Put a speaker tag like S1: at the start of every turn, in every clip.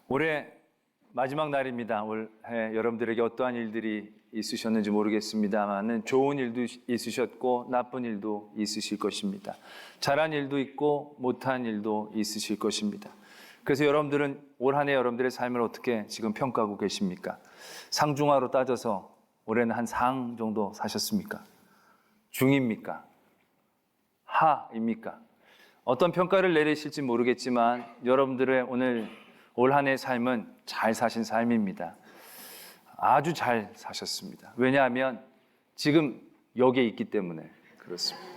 S1: 올해 마지막 날입니다. 올해 여러분들에게 어떠한 일들이 있으셨는지 모르겠습니다만 좋은 일도 있으셨고 나쁜 일도 있으실 것입니다. 잘한 일도 있고 못한 일도 있으실 것입니다. 그래서 여러분들은 올 한 해 여러분들의 삶을 어떻게 지금 평가하고 계십니까? 상중하로 따져서 올해는 한 상 정도 사셨습니까? 중입니까? 하입니까? 어떤 평가를 내리실지 모르겠지만 여러분들의 오늘 올 한 해의 삶은 잘 사신 삶입니다. 아주 잘 사셨습니다. 왜냐하면 지금 여기에 있기 때문에 그렇습니다.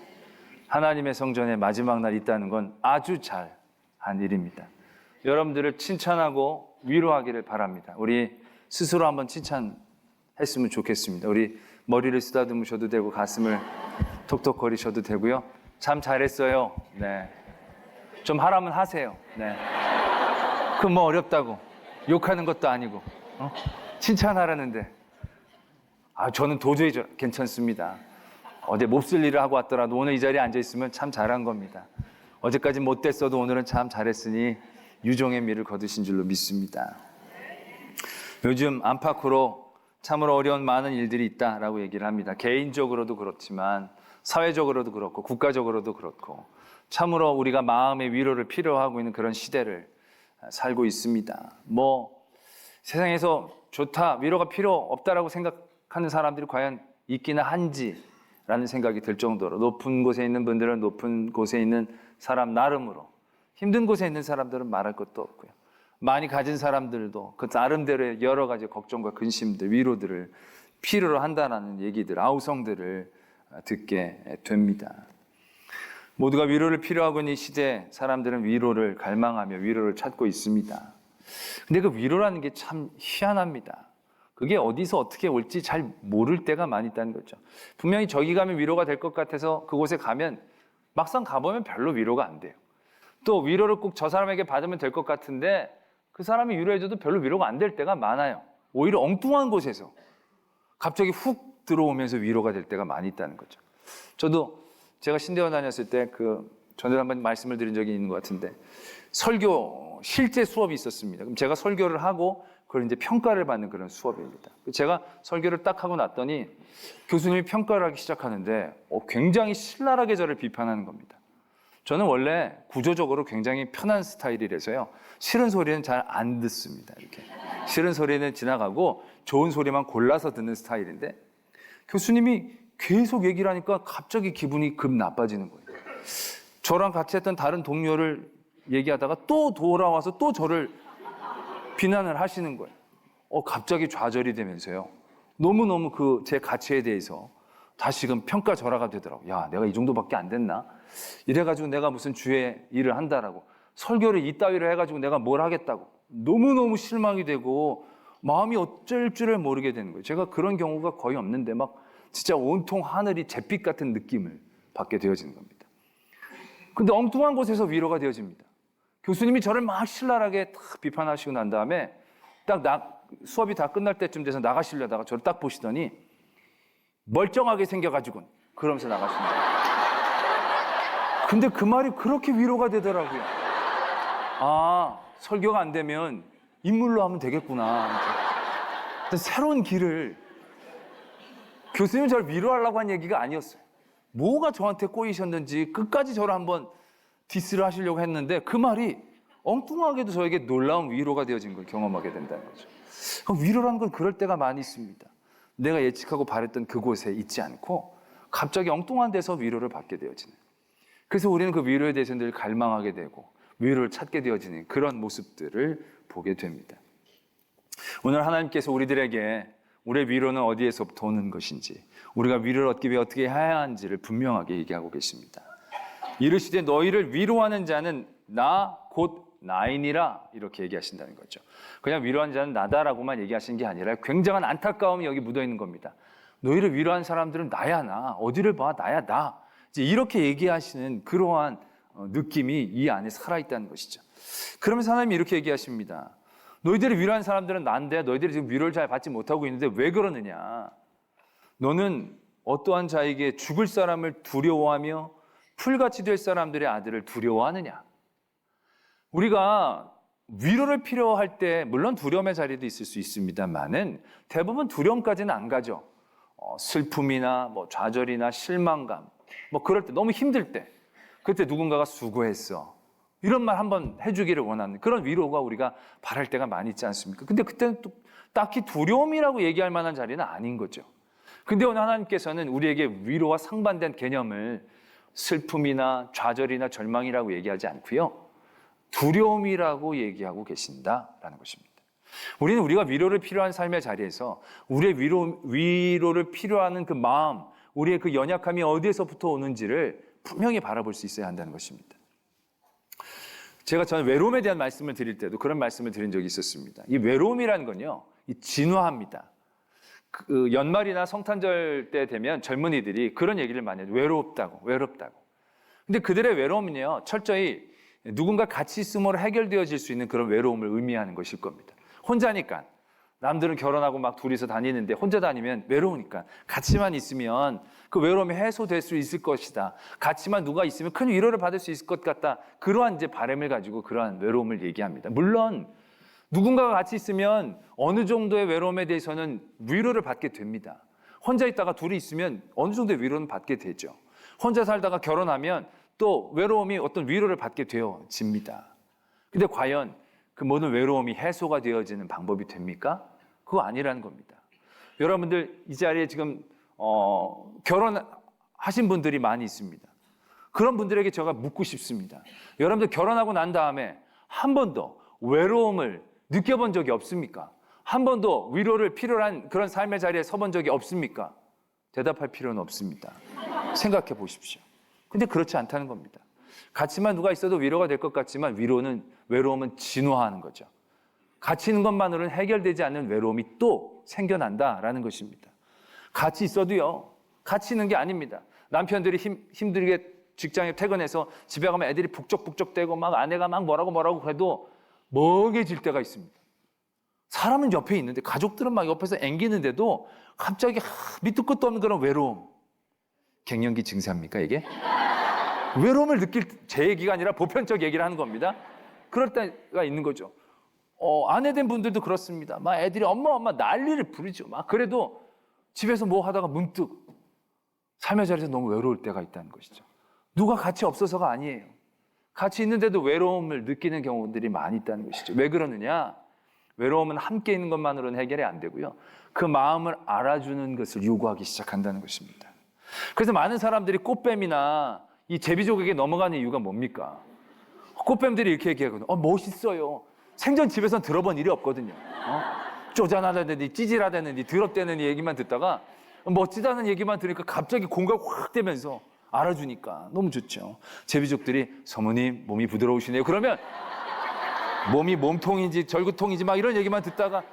S1: 하나님의 성전에 마지막 날 있다는 건 아주 잘한 일입니다. 여러분들을 칭찬하고 위로하기를 바랍니다. 우리 스스로 한번 칭찬했으면 좋겠습니다. 우리 머리를 쓰다듬으셔도 되고 가슴을 톡톡거리셔도 되고요. 참 잘했어요. 네. 좀 하라면 하세요. 네. 그럼 뭐 어렵다고 욕하는 것도 아니고 칭찬하라는데 저는 도저히 괜찮습니다. 어제 몹쓸 일을 하고 왔더라도 오늘 이 자리에 앉아있으면 참 잘한 겁니다. 어제까지 못됐어도 오늘은 참 잘했으니 유종의 미를 거두신 줄로 믿습니다. 요즘 안팎으로 참으로 어려운 많은 일들이 있다라고 얘기를 합니다. 개인적으로도 그렇지만 사회적으로도 그렇고 국가적으로도 그렇고 참으로 우리가 마음의 위로를 필요하고 있는 그런 시대를 살고 있습니다. 세상에서 좋다, 위로가 필요 없다라고 생각하는 사람들이 과연 있기는 한지라는 생각이 들 정도로 높은 곳에 있는 분들은 높은 곳에 있는 사람 나름으로, 힘든 곳에 있는 사람들은 말할 것도 없고요. 많이 가진 사람들도 그 나름대로의 여러 가지 걱정과 근심들, 위로들을 필요로 한다는 얘기들, 아우성들을 듣게 됩니다. 모두가 위로를 필요하고 있는 이 시대에 사람들은 위로를 갈망하며 위로를 찾고 있습니다. 근데 그 위로라는 게 참 희한합니다. 그게 어디서 어떻게 올지 잘 모를 때가 많이 있다는 거죠. 분명히 저기 가면 위로가 될 것 같아서 그곳에 가면 막상 가보면 별로 위로가 안 돼요. 또 위로를 꼭 저 사람에게 받으면 될 것 같은데 그 사람이 위로해줘도 별로 위로가 안 될 때가 많아요. 오히려 엉뚱한 곳에서 갑자기 훅 들어오면서 위로가 될 때가 많이 있다는 거죠. 저도 제가 신대원 다녔을 때 전에 한번 말씀을 드린 적이 있는 것 같은데 설교 실제 수업이 있었습니다. 그럼 제가 설교를 하고 그걸 이제 평가를 받는 그런 수업입니다. 제가 설교를 딱 하고 났더니 교수님이 평가를 하기 시작하는데 굉장히 신랄하게 저를 비판하는 겁니다. 저는 원래 구조적으로 굉장히 편한 스타일이라서요. 싫은 소리는 잘 안 듣습니다. 이렇게 싫은 소리는 지나가고 좋은 소리만 골라서 듣는 스타일인데 교수님이 계속 얘기를 하니까 갑자기 기분이 급 나빠지는 거예요. 저랑 같이 했던 다른 동료를 얘기하다가 또 돌아와서 또 저를 비난을 하시는 거예요. 갑자기 좌절이 되면서요. 너무너무 제 가치에 대해서 다시금 평가절하가 되더라고요. 야, 내가 이 정도밖에 안 됐나? 이래가지고 내가 무슨 주의 일을 한다라고. 설교를 이따위로 해가지고 내가 뭘 하겠다고. 너무너무 실망이 되고 마음이 어쩔 줄을 모르게 되는 거예요. 제가 그런 경우가 거의 없는데 진짜 온통 하늘이 잿빛 같은 느낌을 받게 되어지는 겁니다. 근데 엉뚱한 곳에서 위로가 되어집니다. 교수님이 저를 막 신랄하게 딱 비판하시고 난 다음에 수업이 다 끝날 때쯤 돼서 나가시려다가 저를 딱 보시더니 멀쩡하게 생겨가지고 그러면서 나가십니다. 근데 그 말이 그렇게 위로가 되더라고요. 설교가 안 되면 인물로 하면 되겠구나. 새로운 길을 교수님은 저를 위로하려고 한 얘기가 아니었어요. 뭐가 저한테 꼬이셨는지 끝까지 저를 한번 디스를 하시려고 했는데 그 말이 엉뚱하게도 저에게 놀라운 위로가 되어진 걸 경험하게 된다는 거죠. 위로라는 건 그럴 때가 많이 있습니다. 내가 예측하고 바랬던 그곳에 있지 않고 갑자기 엉뚱한 데서 위로를 받게 되어지는. 그래서 우리는 그 위로에 대해서 늘 갈망하게 되고 위로를 찾게 되어지는 그런 모습들을 보게 됩니다. 오늘 하나님께서 우리들에게 우리의 위로는 어디에서부터 오는 것인지, 우리가 위로를 얻기 위해 어떻게 해야 하는지를 분명하게 얘기하고 계십니다. 이르시되 너희를 위로하는 자는 나 곧 나이니라 이렇게 얘기하신다는 거죠. 그냥 위로하는 자는 나다라고만 얘기하시는 게 아니라 굉장한 안타까움이 여기 묻어있는 겁니다. 너희를 위로한 사람들은 나야 나, 어디를 봐 나야 나, 이제 이렇게 얘기하시는 그러한 느낌이 이 안에 살아있다는 것이죠. 그러면서 하나님이 이렇게 얘기하십니다. 너희들을 위로한 사람들은 난데 너희들이 지금 위로를 잘 받지 못하고 있는데 왜 그러느냐? 너는 어떠한 자에게 죽을 사람을 두려워하며 풀같이 될 사람들의 아들을 두려워하느냐? 우리가 위로를 필요할 때 물론 두려움의 자리도 있을 수 있습니다만은 대부분 두려움까지는 안 가죠. 슬픔이나 뭐 좌절이나 실망감, 뭐 그럴 때 너무 힘들 때 그때 누군가가 수고했어 이런 말 한번 해주기를 원하는 그런 위로가 우리가 바랄 때가 많이 있지 않습니까? 근데 그때는 또 딱히 두려움이라고 얘기할 만한 자리는 아닌 거죠. 근데 오늘 하나님께서는 우리에게 위로와 상반된 개념을 슬픔이나 좌절이나 절망이라고 얘기하지 않고요, 두려움이라고 얘기하고 계신다라는 것입니다. 우리는 우리가 위로를 필요한 삶의 자리에서 우리의 위로를 필요하는 그 마음, 우리의 그 연약함이 어디에서부터 오는지를 분명히 바라볼 수 있어야 한다는 것입니다. 저는 외로움에 대한 말씀을 드릴 때도 그런 말씀을 드린 적이 있었습니다. 이 외로움이라는 건요, 이 진화합니다. 그 연말이나 성탄절 때 되면 젊은이들이 그런 얘기를 많이 해요. 외롭다고. 근데 그들의 외로움은요, 철저히 누군가 같이 있음으로 해결되어질 수 있는 그런 외로움을 의미하는 것일 겁니다. 혼자니까, 남들은 결혼하고 막 둘이서 다니는데 혼자 다니면 외로우니까 같이만 있으면 그 외로움이 해소될 수 있을 것이다. 같이만 누가 있으면 큰 위로를 받을 수 있을 것 같다. 그러한 이제 바람을 가지고 그러한 외로움을 얘기합니다. 물론 누군가가 같이 있으면 어느 정도의 외로움에 대해서는 위로를 받게 됩니다. 혼자 있다가 둘이 있으면 어느 정도의 위로는 받게 되죠. 혼자 살다가 결혼하면 또 외로움이 어떤 위로를 받게 되어집니다. 근데 과연 그 모든 외로움이 해소가 되어지는 방법이 됩니까? 그거 아니라는 겁니다. 여러분들 이 자리에 지금 결혼하신 분들이 많이 있습니다. 그런 분들에게 제가 묻고 싶습니다. 여러분들 결혼하고 난 다음에 한 번도 외로움을 느껴본 적이 없습니까? 한 번도 위로를 필요로 한 그런 삶의 자리에 서본 적이 없습니까? 대답할 필요는 없습니다. 생각해 보십시오. 근데 그렇지 않다는 겁니다. 같이만 누가 있어도 위로가 될 것 같지만 외로움은 진화하는 거죠. 같이 있는 것만으로는 해결되지 않는 외로움이 또 생겨난다라는 것입니다. 같이 있어도요, 같이 있는 게 아닙니다. 남편들이 힘들게 직장에 퇴근해서 집에 가면 애들이 북적북적대고 막 아내가 막 뭐라고 해도 멍해질 때가 있습니다. 사람은 옆에 있는데 가족들은 막 옆에서 앵기는데도 갑자기 밑도 끝도 없는 그런 외로움. 갱년기 증세입니까 이게? 외로움을 느낄 제 얘기가 아니라 보편적 얘기를 하는 겁니다. 그럴 때가 있는 거죠. 아내 된 분들도 그렇습니다. 막 애들이 엄마 난리를 부르죠. 막 그래도 집에서 뭐 하다가 문득 삶의 자리에서 너무 외로울 때가 있다는 것이죠. 누가 같이 없어서가 아니에요. 같이 있는데도 외로움을 느끼는 경우들이 많이 있다는 것이죠. 왜 그러느냐? 외로움은 함께 있는 것만으로는 해결이 안 되고요, 그 마음을 알아주는 것을 요구하기 시작한다는 것입니다. 그래서 많은 사람들이 꽃뱀이나 이 제비족에게 넘어가는 이유가 뭡니까? 꽃뱀들이 이렇게 얘기하거든요. 멋있어요. 생전 집에서는 들어본 일이 없거든요. 쪼잔하다든지 찌질하다든지 더럽다는 얘기만 듣다가 멋지다는 얘기만 들으니까 갑자기 공감 확 되면서 알아주니까 너무 좋죠. 제비족들이 사모님 몸이 부드러우시네요. 그러면 몸이 몸통인지 절구통인지 막 이런 얘기만 듣다가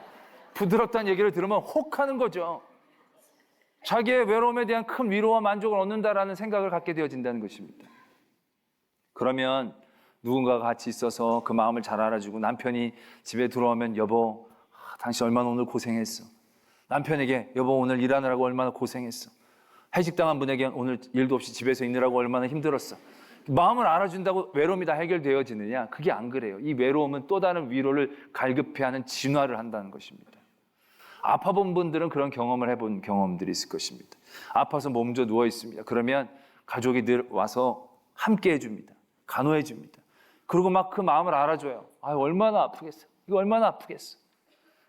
S1: 부드럽다는 얘기를 들으면 혹하는 거죠. 자기의 외로움에 대한 큰 위로와 만족을 얻는다라는 생각을 갖게 되어진다는 것입니다. 그러면 누군가가 같이 있어서 그 마음을 잘 알아주고, 남편이 집에 들어오면 여보, 당신 얼마나 오늘 고생했어. 남편에게 여보 오늘 일하느라고 얼마나 고생했어. 회식당한 분에게 오늘 일도 없이 집에서 있느라고 얼마나 힘들었어. 마음을 알아준다고 외로움이 다 해결되어지느냐? 그게 안 그래요. 이 외로움은 또 다른 위로를 갈급해하는 진화를 한다는 것입니다. 아파본 분들은 그런 경험을 해본 경험들이 있을 것입니다. 아파서 몸져 누워 있습니다. 그러면 가족이 늘 와서 함께 해줍니다. 간호해 줍니다. 그리고 막 그 마음을 알아줘요. 얼마나 아프겠어. 이거 얼마나 아프겠어.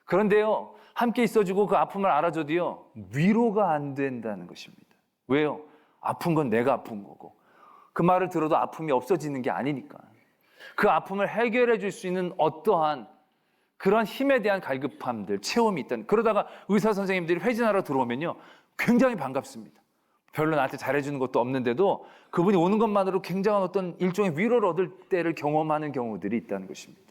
S1: 그런데요, 함께 있어주고 그 아픔을 알아줘도요, 위로가 안 된다는 것입니다. 왜요? 아픈 건 내가 아픈 거고, 그 말을 들어도 아픔이 없어지는 게 아니니까. 그 아픔을 해결해 줄 수 있는 어떠한 그런 힘에 대한 갈급함들, 체험이 있다는. 그러다가 의사 선생님들이 회진하러 들어오면요, 굉장히 반갑습니다. 별로 나한테 잘해주는 것도 없는데도 그분이 오는 것만으로 굉장한 어떤 일종의 위로를 얻을 때를 경험하는 경우들이 있다는 것입니다.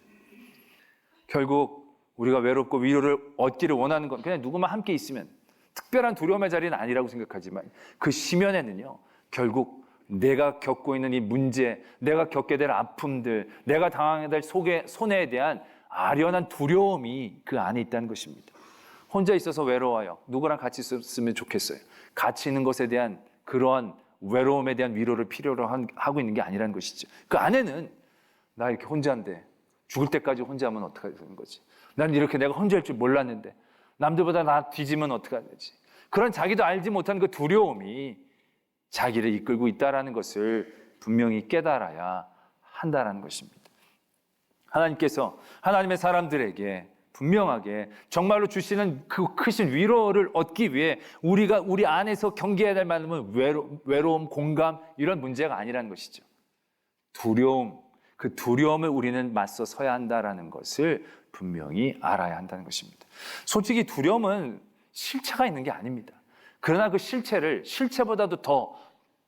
S1: 결국 우리가 외롭고 위로를 얻기를 원하는 건 그냥 누구만 함께 있으면, 특별한 두려움의 자리는 아니라고 생각하지만 그 심연에는요, 결국 내가 겪고 있는 이 문제, 내가 겪게 될 아픔들, 내가 당하게 될 손해에 대한 아련한 두려움이 그 안에 있다는 것입니다. 혼자 있어서 외로워요. 누구랑 같이 있었으면 좋겠어요. 같이 있는 것에 대한 그러한 외로움에 대한 위로를 필요로 하고 있는 게 아니라는 것이죠. 그 안에는 나 이렇게 혼자인데 죽을 때까지 혼자면 어떻게 되는 거지? 난 이렇게 내가 혼자일 줄 몰랐는데 남들보다 나 뒤지면 어떻게 되지? 그런 자기도 알지 못한 그 두려움이 자기를 이끌고 있다는 것을 분명히 깨달아야 한다는 것입니다. 하나님께서 하나님의 사람들에게 분명하게 정말로 주시는 그 크신 위로를 얻기 위해 우리가 우리 안에서 경계해야 될 말은 외로움, 공감 이런 문제가 아니라는 것이죠. 두려움, 그 두려움을 우리는 맞서 서야 한다는 것을 분명히 알아야 한다는 것입니다. 솔직히 두려움은 실체가 있는 게 아닙니다. 그러나 그 실체보다도 더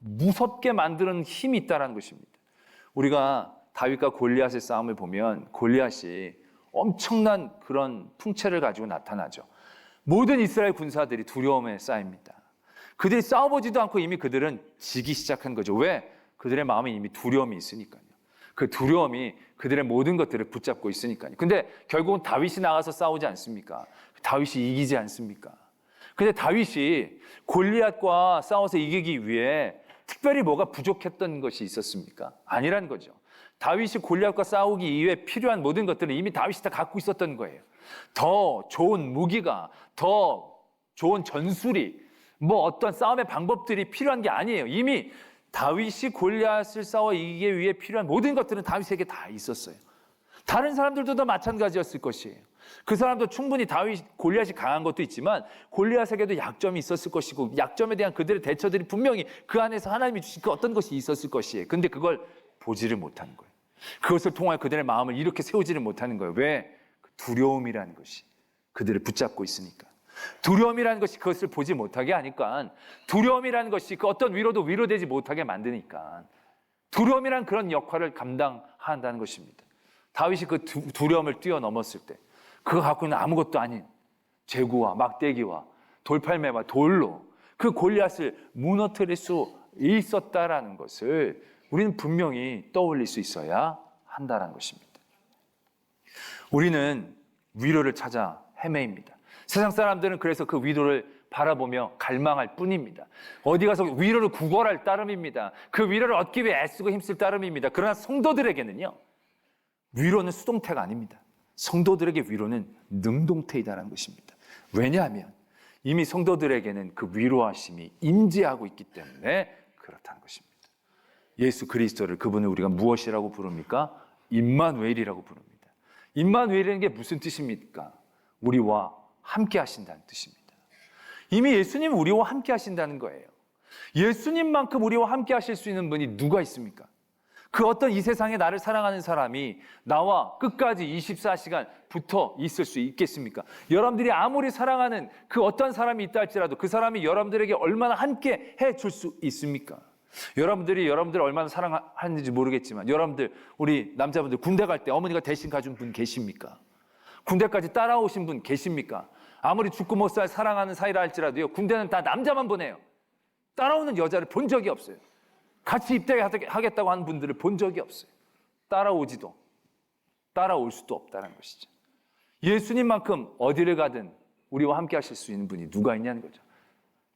S1: 무섭게 만드는 힘이 있다는 것입니다. 우리가 다윗과 골리앗의 싸움을 보면 골리앗이 엄청난 그런 풍채를 가지고 나타나죠. 모든 이스라엘 군사들이 두려움에 쌓입니다. 그들이 싸워보지도 않고 이미 그들은 지기 시작한 거죠. 왜? 그들의 마음에 이미 두려움이 있으니까요. 그 두려움이 그들의 모든 것들을 붙잡고 있으니까요. 근데 결국은 다윗이 나가서 싸우지 않습니까? 다윗이 이기지 않습니까? 근데 다윗이 골리앗과 싸워서 이기기 위해 특별히 뭐가 부족했던 것이 있었습니까? 아니란 거죠. 다윗이 골리앗과 싸우기 이후에 필요한 모든 것들은 이미 다윗이 다 갖고 있었던 거예요. 더 좋은 무기가, 더 좋은 전술이, 뭐 어떤 싸움의 방법들이 필요한 게 아니에요. 이미 다윗이 골리앗을 싸워 이기기 위해 필요한 모든 것들은 다윗에게 다 있었어요. 다른 사람들도 다 마찬가지였을 것이에요. 그 사람도 충분히 골리앗이 강한 것도 있지만 골리앗에게도 약점이 있었을 것이고 약점에 대한 그들의 대처들이 분명히 그 안에서 하나님이 주신 그 어떤 것이 있었을 것이에요. 근데 그걸 보지를 못하는 거예요. 그것을 통하여 그들의 마음을 이렇게 세우지를 못하는 거예요. 왜? 두려움이라는 것이 그들을 붙잡고 있으니까. 두려움이라는 것이 그것을 보지 못하게 하니까, 두려움이라는 것이 그 어떤 위로도 위로되지 못하게 만드니까 두려움이란 그런 역할을 감당한다는 것입니다. 다윗이 그 두려움을 뛰어넘었을 때 그가 갖고 있는 아무것도 아닌 제구와 막대기와 돌팔매와 돌로 그 골리앗을 무너뜨릴 수 있었다라는 것을 우리는 분명히 떠올릴 수 있어야 한다는 것입니다. 우리는 위로를 찾아 헤매입니다. 세상 사람들은 그래서 그 위로를 바라보며 갈망할 뿐입니다. 어디 가서 위로를 구걸할 따름입니다. 그 위로를 얻기 위해 애쓰고 힘쓸 따름입니다. 그러나 성도들에게는요, 위로는 수동태가 아닙니다. 성도들에게 위로는 능동태이다라는 것입니다. 왜냐하면 이미 성도들에게는 그 위로하심이 임재하고 있기 때문에 그렇다는 것입니다. 예수 그리스도를, 그분을 우리가 무엇이라고 부릅니까? 임마누엘이라고 부릅니다. 임마누엘이라는 게 무슨 뜻입니까? 우리와 함께 하신다는 뜻입니다. 이미 예수님은 우리와 함께 하신다는 거예요. 예수님만큼 우리와 함께 하실 수 있는 분이 누가 있습니까? 그 어떤 이 세상에 나를 사랑하는 사람이 나와 끝까지 24시간 붙어 있을 수 있겠습니까? 여러분들이 아무리 사랑하는 그 어떤 사람이 있다 할지라도 그 사람이 여러분들에게 얼마나 함께 해줄 수 있습니까? 여러분들이 여러분들을 얼마나 사랑하는지 모르겠지만 여러분들, 우리 남자분들 군대 갈 때 어머니가 대신 가준 분 계십니까? 군대까지 따라오신 분 계십니까? 아무리 죽고 못 살 사랑하는 사이라 할지라도요, 군대는 다 남자만 보내요. 따라오는 여자를 본 적이 없어요. 같이 입대하겠다고 하는 분들을 본 적이 없어요. 따라올 수도 없다는 것이죠. 예수님만큼 어디를 가든 우리와 함께 하실 수 있는 분이 누가 있냐는 거죠.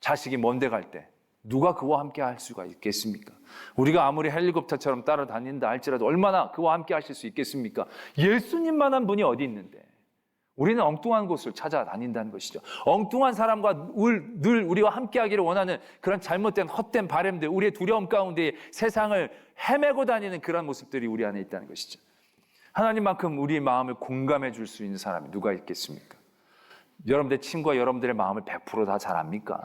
S1: 자식이 먼데 갈 때 누가 그와 함께 할 수가 있겠습니까? 우리가 아무리 헬리콥터처럼 따라다닌다 할지라도 얼마나 그와 함께 하실 수 있겠습니까? 예수님만한 분이 어디 있는데 우리는 엉뚱한 곳을 찾아다닌다는 것이죠. 엉뚱한 사람과 늘 우리와 함께 하기를 원하는 그런 잘못된 헛된 바램들, 우리의 두려움 가운데 세상을 헤매고 다니는 그런 모습들이 우리 안에 있다는 것이죠. 하나님만큼 우리의 마음을 공감해 줄 수 있는 사람이 누가 있겠습니까? 여러분들의 친구와 여러분들의 마음을 100% 다 잘 압니까?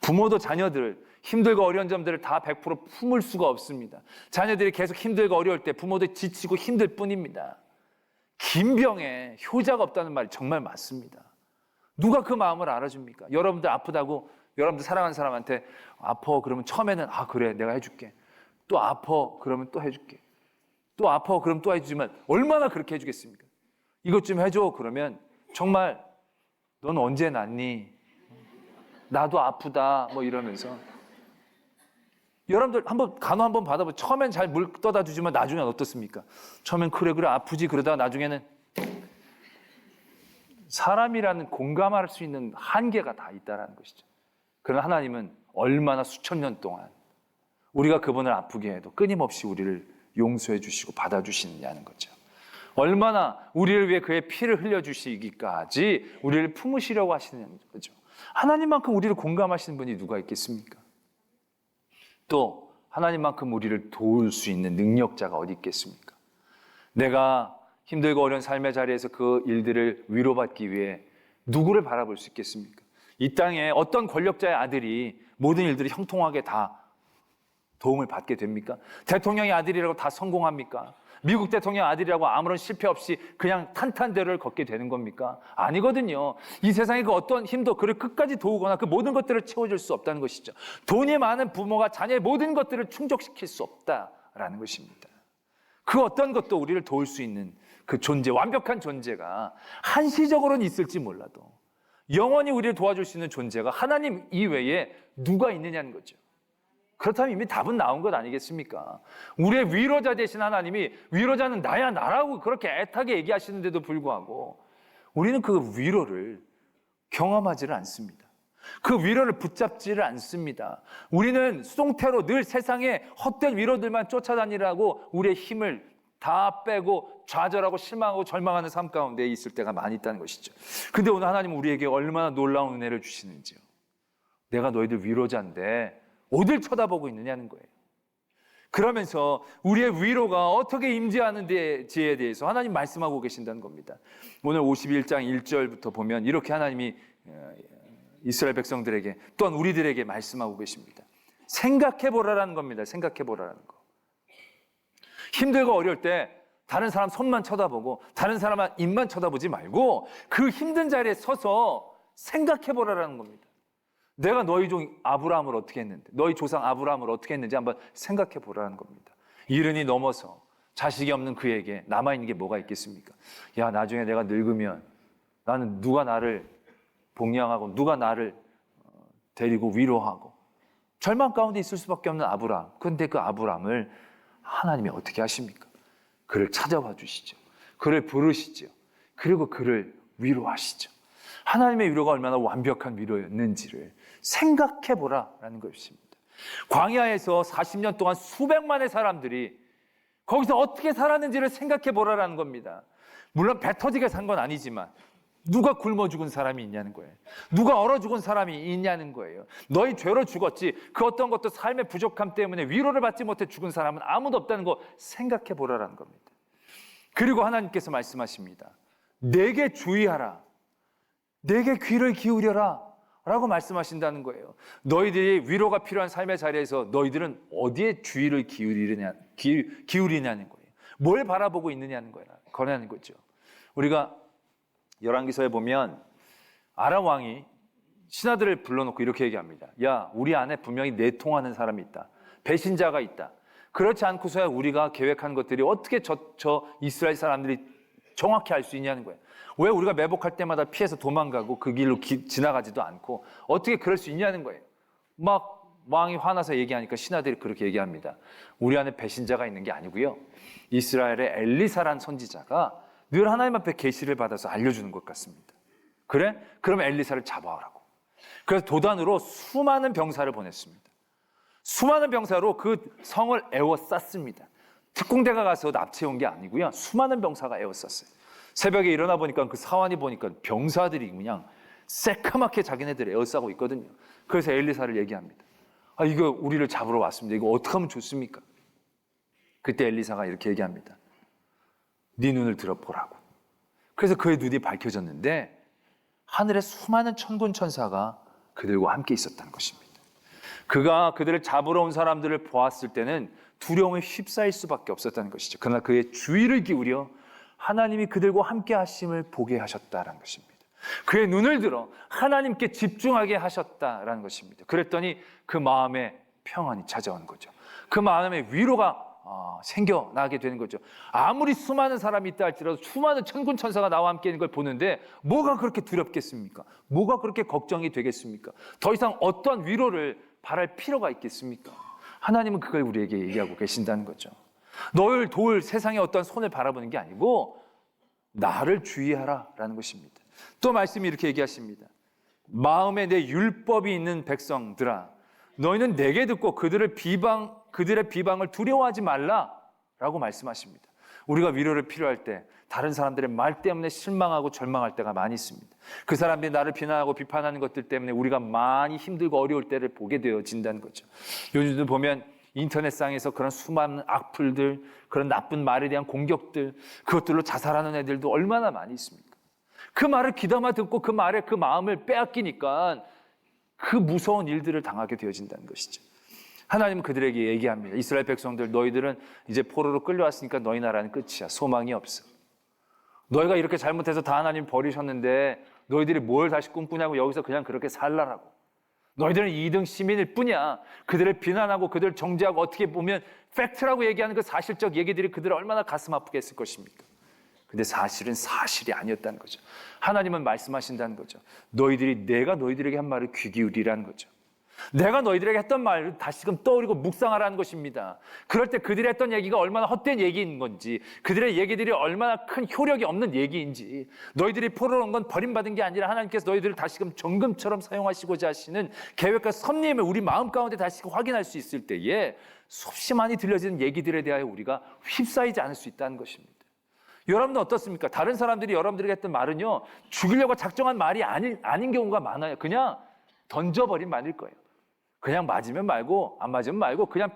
S1: 부모도 자녀들 힘들고 어려운 점들을 다 100% 품을 수가 없습니다. 자녀들이 계속 힘들고 어려울 때 부모도 지치고 힘들 뿐입니다. 긴 병에 효자가 없다는 말이 정말 맞습니다. 누가 그 마음을 알아줍니까? 여러분들 아프다고 여러분들 사랑하는 사람한테 아파 그러면 처음에는 그래 내가 해줄게. 또 아파 그러면 또 해줄게. 또 아파 그러면 또 해주지만 얼마나 그렇게 해주겠습니까? 이것 좀 해줘 그러면 정말 넌 언제 낫니? 나도 아프다 뭐 이러면서 여러분들 간호 한번 받아보면 처음엔 잘 물 떠다 주지만 나중엔 어떻습니까? 처음엔 그래 아프지 그러다가 나중에는 사람이라는 공감할 수 있는 한계가 다 있다는 것이죠. 그러나 하나님은 얼마나 수천 년 동안 우리가 그분을 아프게 해도 끊임없이 우리를 용서해 주시고 받아주시느냐는 거죠. 얼마나 우리를 위해 그의 피를 흘려주시기까지 우리를 품으시려고 하시는 거죠. 하나님만큼 우리를 공감하시는 분이 누가 있겠습니까? 또 하나님만큼 우리를 도울 수 있는 능력자가 어디 있겠습니까? 내가 힘들고 어려운 삶의 자리에서 그 일들을 위로받기 위해 누구를 바라볼 수 있겠습니까? 이 땅에 어떤 권력자의 아들이 모든 일들이 형통하게 다 도움을 받게 됩니까? 대통령의 아들이라고 다 성공합니까? 미국 대통령 아들이라고 아무런 실패 없이 그냥 탄탄대로를 걷게 되는 겁니까? 아니거든요. 이 세상에 그 어떤 힘도 그를 끝까지 도우거나 그 모든 것들을 채워줄 수 없다는 것이죠. 돈이 많은 부모가 자녀의 모든 것들을 충족시킬 수 없다라는 것입니다. 그 어떤 것도 우리를 도울 수 있는 그 존재, 완벽한 존재가 한시적으로는 있을지 몰라도 영원히 우리를 도와줄 수 있는 존재가 하나님 이외에 누가 있느냐는 거죠. 그렇다면 이미 답은 나온 것 아니겠습니까? 우리의 위로자 되신 하나님이 위로자는 나야 나라고 그렇게 애타게 얘기하시는데도 불구하고 우리는 그 위로를 경험하지를 않습니다. 그 위로를 붙잡지를 않습니다. 우리는 수동태로 늘 세상에 헛된 위로들만 쫓아다니라고 우리의 힘을 다 빼고 좌절하고 실망하고 절망하는 삶 가운데 있을 때가 많이 있다는 것이죠. 근데 오늘 하나님은 우리에게 얼마나 놀라운 은혜를 주시는지요. 내가 너희들 위로자인데 어딜 쳐다보고 있느냐는 거예요. 그러면서 우리의 위로가 어떻게 임재하는지에 대해서 하나님 말씀하고 계신다는 겁니다. 오늘 51장 1절부터 보면 이렇게 하나님이 이스라엘 백성들에게 또한 우리들에게 말씀하고 계십니다. 생각해보라라는 겁니다. 생각해보라라는 거. 힘들고 어려울 때 다른 사람 손만 쳐다보고 다른 사람 입만 쳐다보지 말고 그 힘든 자리에 서서 생각해보라라는 겁니다. 내가 너희 종 아브라함을 어떻게 했는데, 너희 조상 아브라함을 어떻게 했는지 한번 생각해 보라는 겁니다. 이른이 넘어서 자식이 없는 그에게 남아있는 게 뭐가 있겠습니까? 야, 나중에 내가 늙으면 나는 누가 나를 복양하고 누가 나를 데리고 위로하고 절망 가운데 있을 수밖에 없는 아브라함. 그런데 그 아브라함을 하나님이 어떻게 하십니까? 그를 찾아와 주시죠. 그를 부르시죠. 그리고 그를 위로하시죠. 하나님의 위로가 얼마나 완벽한 위로였는지를 생각해보라라는 것입니다. 광야에서 40년 동안 수백만의 사람들이 거기서 어떻게 살았는지를 생각해보라라는 겁니다. 물론 배 터지게 산 건 아니지만 누가 굶어 죽은 사람이 있냐는 거예요. 누가 얼어 죽은 사람이 있냐는 거예요. 너희 죄로 죽었지 그 어떤 것도 삶의 부족함 때문에 위로를 받지 못해 죽은 사람은 아무도 없다는 거 생각해보라라는 겁니다. 그리고 하나님께서 말씀하십니다. 내게 주의하라. 내게 귀를 기울여라 라고 말씀하신다는 거예요. 너희들이 위로가 필요한 삶의 자리에서 너희들은 어디에 주의를 기울이냐는 거예요. 뭘 바라보고 있느냐는 거냐는 거죠. 우리가 열왕기서에 보면 아람 왕이 신하들을 불러놓고 이렇게 얘기합니다. 야, 우리 안에 분명히 내통하는 사람이 있다. 배신자가 있다. 그렇지 않고서야 우리가 계획한 것들이 어떻게 저 이스라엘 사람들이 정확히 알 수 있냐는 거예요. 왜 우리가 매복할 때마다 피해서 도망가고 그 길로 지나가지도 않고 어떻게 그럴 수 있냐는 거예요. 막 왕이 화나서 얘기하니까 신하들이 그렇게 얘기합니다. 우리 안에 배신자가 있는 게 아니고요. 이스라엘의 엘리사란 선지자가 늘 하나님 앞에 계시를 받아서 알려주는 것 같습니다. 그래? 그럼 엘리사를 잡아오라고. 그래서 도단으로 수많은 병사를 보냈습니다. 수많은 병사로 그 성을 에워쌌습니다. 특공대가 가서 납치해온 게 아니고요. 수많은 병사가 에워쌌어요. 새벽에 일어나 보니까 그 사환이 보니까 병사들이 그냥 새까맣게 자기네들을 에워싸고 있거든요. 그래서 엘리사를 얘기합니다. 아, 이거 우리를 잡으러 왔습니다. 이거 어떻게 하면 좋습니까? 그때 엘리사가 이렇게 얘기합니다. 네 눈을 들어보라고. 그래서 그의 눈이 밝혀졌는데 하늘에 수많은 천군 천사가 그들과 함께 있었다는 것입니다. 그가 그들을 잡으러 온 사람들을 보았을 때는 두려움에 휩싸일 수밖에 없었다는 것이죠. 그러나 그의 주의를 기울여 하나님이 그들과 함께 하심을 보게 하셨다라는 것입니다. 그의 눈을 들어 하나님께 집중하게 하셨다라는 것입니다. 그랬더니 그 마음에 평안이 찾아오는 거죠. 그 마음에 위로가 생겨나게 되는 거죠. 아무리 수많은 사람이 있다 할지라도 수많은 천군 천사가 나와 함께 있는 걸 보는데 뭐가 그렇게 두렵겠습니까? 뭐가 그렇게 걱정이 되겠습니까? 더 이상 어떤 위로를 바랄 필요가 있겠습니까? 하나님은 그걸 우리에게 얘기하고 계신다는 거죠. 너를 도울 세상의 어떤 손을 바라보는 게 아니고 나를 주의하라라는 것입니다. 또 말씀이 이렇게 얘기하십니다. 마음에 내 율법이 있는 백성들아, 너희는 내게 듣고 그들의 비방을 두려워하지 말라라고 말씀하십니다. 우리가 위로를 필요할 때 다른 사람들의 말 때문에 실망하고 절망할 때가 많이 있습니다. 그 사람들이 나를 비난하고 비판하는 것들 때문에 우리가 많이 힘들고 어려울 때를 보게 되어진다는 거죠. 요즘도 보면 인터넷상에서 그런 수많은 악플들, 그런 나쁜 말에 대한 공격들, 그것들로 자살하는 애들도 얼마나 많이 있습니까? 그 말을 귀담아 듣고 그 말에 그 마음을 빼앗기니까 그 무서운 일들을 당하게 되어진다는 것이죠. 하나님은 그들에게 얘기합니다. 이스라엘 백성들, 너희들은 이제 포로로 끌려왔으니까 너희 나라는 끝이야. 소망이 없어. 너희가 이렇게 잘못해서 다 하나님 버리셨는데 너희들이 뭘 다시 꿈꾸냐고 여기서 그냥 그렇게 살라라고. 너희들은 2등 시민일 뿐이야. 그들을 비난하고 그들을 정죄하고 어떻게 보면 팩트라고 얘기하는 그 사실적 얘기들이 그들을 얼마나 가슴 아프게 했을 것입니까? 근데 사실은 사실이 아니었다는 거죠. 하나님은 말씀하신다는 거죠. 내가 너희들에게 한 말을 귀 기울이라는 거죠. 내가 너희들에게 했던 말을 다시금 떠올리고 묵상하라는 것입니다. 그럴 때 그들이 했던 얘기가 얼마나 헛된 얘기인 건지, 그들의 얘기들이 얼마나 큰 효력이 없는 얘기인지, 너희들이 포로로 온 건 버림받은 게 아니라 하나님께서 너희들을 다시금 정금처럼 사용하시고자 하시는 계획과 섭리임을 우리 마음 가운데 다시금 확인할 수 있을 때에 수없이 많이 들려지는 얘기들에 대하여 우리가 휩싸이지 않을 수 있다는 것입니다. 여러분은 어떻습니까? 다른 사람들이 여러분들에게 했던 말은요, 죽이려고 작정한 말이 아닌 경우가 많아요. 그냥 던져버린 말일 거예요. 그냥 맞으면 말고 안 맞으면 말고 그냥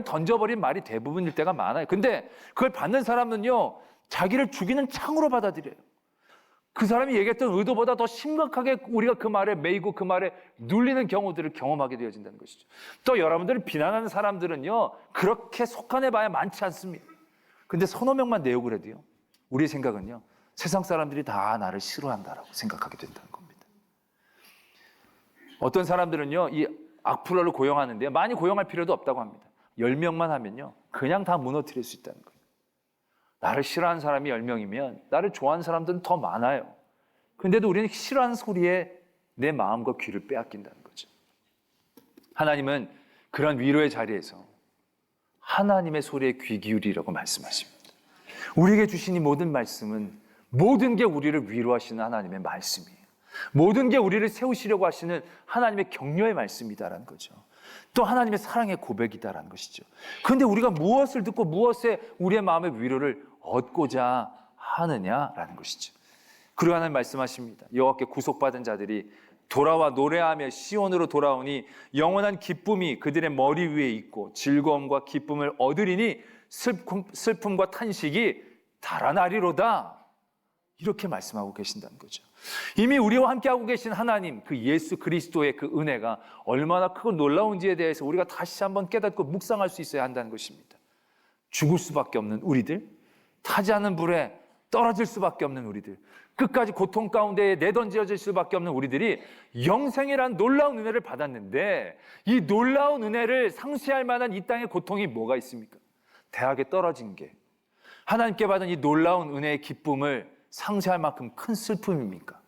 S1: 던져버린 말이 대부분일 때가 많아요. 근데 그걸 받는 사람은요, 자기를 죽이는 창으로 받아들여요. 그 사람이 얘기했던 의도보다 더 심각하게 우리가 그 말에 매이고 그 말에 눌리는 경우들을 경험하게 되어진다는 것이죠. 또 여러분들을 비난하는 사람들은요, 그렇게 속한해 봐야 많지 않습니다. 근데 서너 명만 내욕을 해도요, 우리의 생각은요, 세상 사람들이 다 나를 싫어한다라고 생각하게 된다는 겁니다. 어떤 사람들은요, 이 악플러를 고용하는데 많이 고용할 필요도 없다고 합니다. 10명만 하면요, 그냥 다 무너뜨릴 수 있다는 거예요. 나를 싫어하는 사람이 10명이면 나를 좋아하는 사람들은 더 많아요. 근데도 우리는 싫어하는 소리에 내 마음과 귀를 빼앗긴다는 거죠. 하나님은 그런 위로의 자리에서 하나님의 소리에 귀 기울이라고 말씀하십니다. 우리에게 주신 이 모든 말씀은 모든 게 우리를 위로하시는 하나님의 말씀이에요. 모든 게 우리를 세우시려고 하시는 하나님의 격려의 말씀이다라는 거죠. 또 하나님의 사랑의 고백이다라는 것이죠. 그런데 우리가 무엇을 듣고 무엇에 우리의 마음의 위로를 얻고자 하느냐라는 것이죠. 그리고 하나님 말씀하십니다. 여호와께 구속받은 자들이 돌아와 노래하며 시온으로 돌아오니 영원한 기쁨이 그들의 머리 위에 있고 즐거움과 기쁨을 얻으리니 슬픔과 탄식이 달아나리로다. 이렇게 말씀하고 계신다는 거죠. 이미 우리와 함께하고 계신 하나님, 그 예수 그리스도의 그 은혜가 얼마나 크고 놀라운지에 대해서 우리가 다시 한번 깨닫고 묵상할 수 있어야 한다는 것입니다. 죽을 수밖에 없는 우리들, 타지 않는 불에 떨어질 수밖에 없는 우리들, 끝까지 고통 가운데 내던져질 수밖에 없는 우리들이 영생이란 놀라운 은혜를 받았는데, 이 놀라운 은혜를 상쇄할 만한 이 땅의 고통이 뭐가 있습니까? 대학에 떨어진 게 하나님께 받은 이 놀라운 은혜의 기쁨을 상쇄할 만큼 큰 슬픔입니까?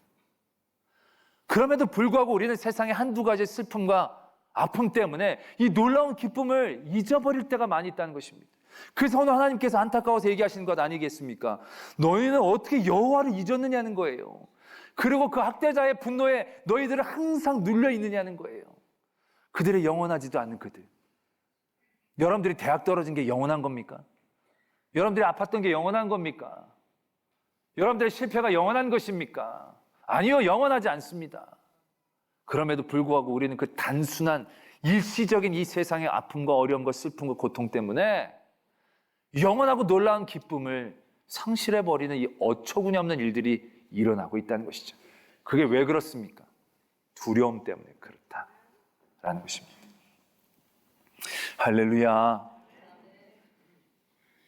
S1: 그럼에도 불구하고 우리는 세상의 한두 가지 슬픔과 아픔 때문에 이 놀라운 기쁨을 잊어버릴 때가 많이 있다는 것입니다. 그래서 오늘 하나님께서 안타까워서 얘기하시는 것 아니겠습니까? 너희는 어떻게 여호와를 잊었느냐는 거예요. 그리고 그 학대자의 분노에 너희들은 항상 눌려 있느냐는 거예요. 그들의 영원하지도 않는 그들. 여러분들이 대학 떨어진 게 영원한 겁니까? 여러분들이 아팠던 게 영원한 겁니까? 여러분들의 실패가 영원한 것입니까? 아니요, 영원하지 않습니다. 그럼에도 불구하고 우리는 그 단순한 일시적인 이 세상의 아픔과 어려움과 슬픔과 고통 때문에 영원하고 놀라운 기쁨을 상실해버리는 이 어처구니 없는 일들이 일어나고 있다는 것이죠. 그게 왜 그렇습니까? 두려움 때문에 그렇다라는 것입니다. 할렐루야.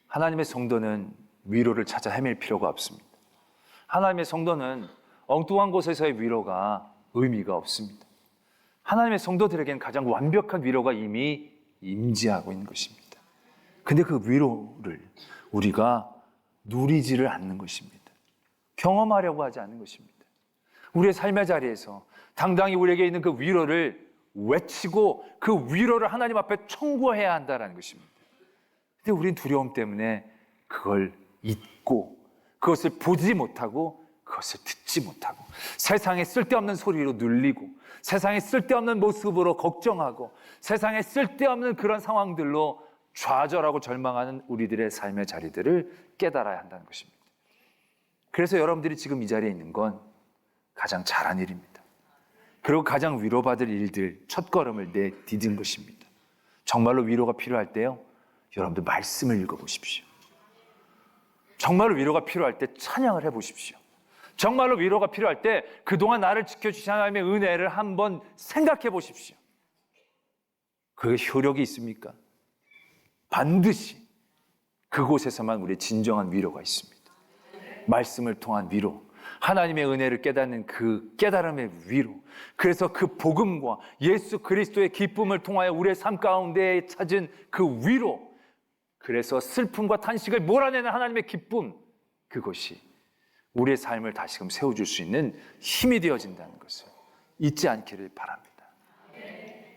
S1: 하나님의 성도는 위로를 찾아 헤맬 필요가 없습니다. 하나님의 성도는 엉뚱한 곳에서의 위로가 의미가 없습니다. 하나님의 성도들에게는 가장 완벽한 위로가 이미 임재하고 있는 것입니다. 근데 그 위로를 우리가 누리지를 않는 것입니다. 경험하려고 하지 않는 것입니다. 우리의 삶의 자리에서 당당히 우리에게 있는 그 위로를 외치고 그 위로를 하나님 앞에 청구해야 한다는 것입니다. 근데 우린 두려움 때문에 그걸 잊고 그것을 보지 못하고 그것을 듣지 못하고 세상에 쓸데없는 소리로 눌리고 세상에 쓸데없는 모습으로 걱정하고 세상에 쓸데없는 그런 상황들로 좌절하고 절망하는 우리들의 삶의 자리들을 깨달아야 한다는 것입니다. 그래서 여러분들이 지금 이 자리에 있는 건 가장 잘한 일입니다. 그리고 가장 위로받을 일들 첫걸음을 내디딘 것입니다. 정말로 위로가 필요할 때요, 여러분들 말씀을 읽어보십시오. 정말로 위로가 필요할 때 찬양을 해보십시오. 정말로 위로가 필요할 때 그동안 나를 지켜주신 하나님의 은혜를 한번 생각해 보십시오. 그게 효력이 있습니까? 반드시 그곳에서만 우리의 진정한 위로가 있습니다. 말씀을 통한 위로, 하나님의 은혜를 깨닫는 그 깨달음의 위로, 그래서 그 복음과 예수 그리스도의 기쁨을 통하여 우리의 삶 가운데 찾은 그 위로, 그래서 슬픔과 탄식을 몰아내는 하나님의 기쁨, 그것이 우리의 삶을 다시금 세워줄 수 있는 힘이 되어진다는 것을 잊지 않기를 바랍니다.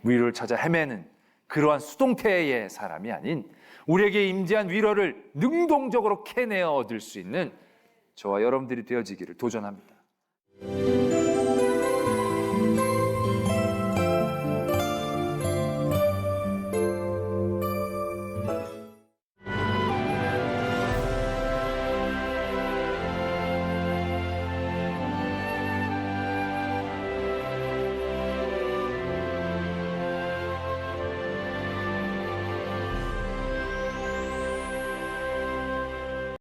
S1: 위로를 찾아 헤매는 그러한 수동태의 사람이 아닌 우리에게 임재한 위로를 능동적으로 캐내어 얻을 수 있는 저와 여러분들이 되어지기를 도전합니다.